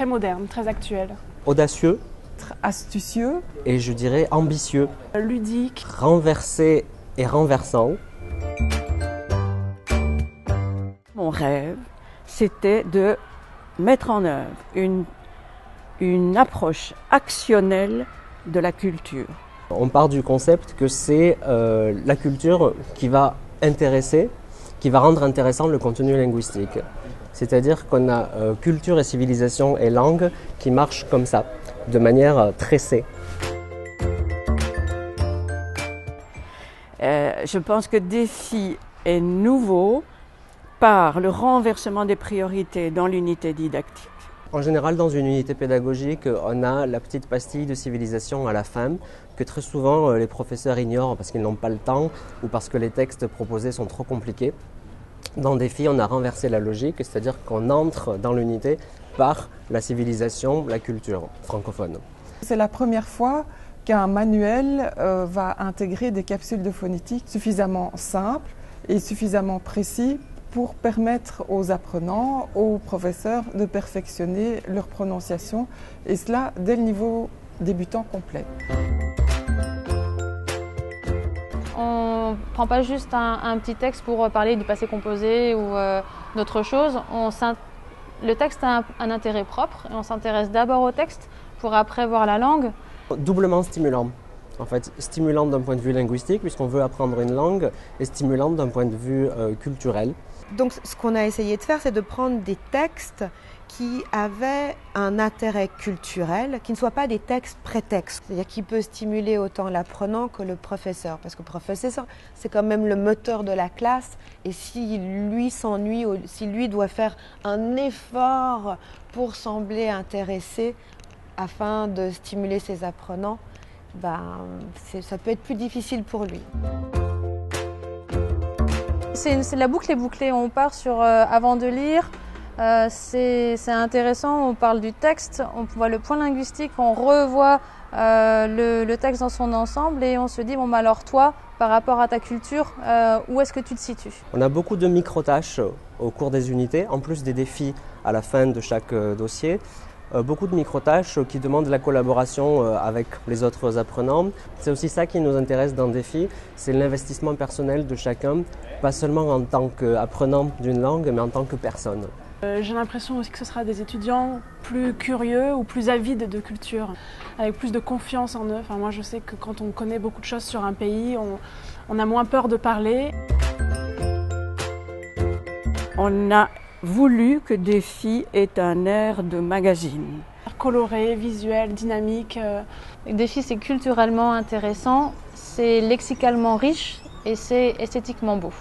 très moderne, très actuel. Audacieux. Astucieux. Et je dirais ambitieux. Ludique. Renversé et renversant. Mon rêve, c'était de mettre en œuvre une approche actionnelle de la culture. On part du concept que c'est la culture qui va intéresser, qui va rendre intéressant le contenu linguistique. C'est-à-dire qu'on a culture et civilisation et langue qui marchent comme ça, de manière tressée. Je pense que Défi est nouveau par le renversement des priorités dans l'unité didactique. En général, dans une unité pédagogique, on a la petite pastille de civilisation à la fin, que très souvent les professeurs ignorent parce qu'ils n'ont pas le temps ou parce que les textes proposés sont trop compliqués. Dans Défi, on a renversé la logique, c'est-à-dire qu'on entre dans l'unité par la civilisation, la culture francophone. C'est la première fois qu'un manuel va intégrer des capsules de phonétique suffisamment simples et suffisamment précis pour permettre aux apprenants, aux professeurs de perfectionner leur prononciation, et cela dès le niveau débutant complet. On ne prend pas juste un petit texte pour parler du passé composé ou d'autre chose. Le texte a un intérêt propre et on s'intéresse d'abord au texte pour après voir la langue. Doublement stimulant. En fait, stimulant d'un point de vue linguistique, puisqu'on veut apprendre une langue, et stimulant d'un point de vue culturel. Donc ce qu'on a essayé de faire, c'est de prendre des textes qui avaient un intérêt culturel, qui ne soient pas des textes prétextes, c'est-à-dire qui peut stimuler autant l'apprenant que le professeur, parce que le professeur, c'est quand même le moteur de la classe, et si lui s'ennuie, ou si lui doit faire un effort pour sembler intéressé afin de stimuler ses apprenants, ça peut être plus difficile pour lui. La boucle est bouclée, on part sur avant de lire, c'est intéressant, on parle du texte, on voit le point linguistique, on revoit le texte dans son ensemble et on se dit, bon alors toi, par rapport à ta culture, où est-ce que tu te situes? On a beaucoup de micro-tâches au cours des unités, en plus des défis à la fin de chaque dossier. Beaucoup de micro-tâches qui demandent la collaboration avec les autres apprenants. C'est aussi ça qui nous intéresse dans Défi, c'est l'investissement personnel de chacun, pas seulement en tant qu'apprenant d'une langue, mais en tant que personne. J'ai l'impression aussi que ce sera des étudiants plus curieux ou plus avides de culture, avec plus de confiance en eux. Enfin, moi, je sais que quand on connaît beaucoup de choses sur un pays, on a moins peur de parler. On a voulu que Défi ait un air de magazine. Coloré, visuel, dynamique. Défi, c'est culturellement intéressant, c'est lexicalement riche et c'est esthétiquement beau.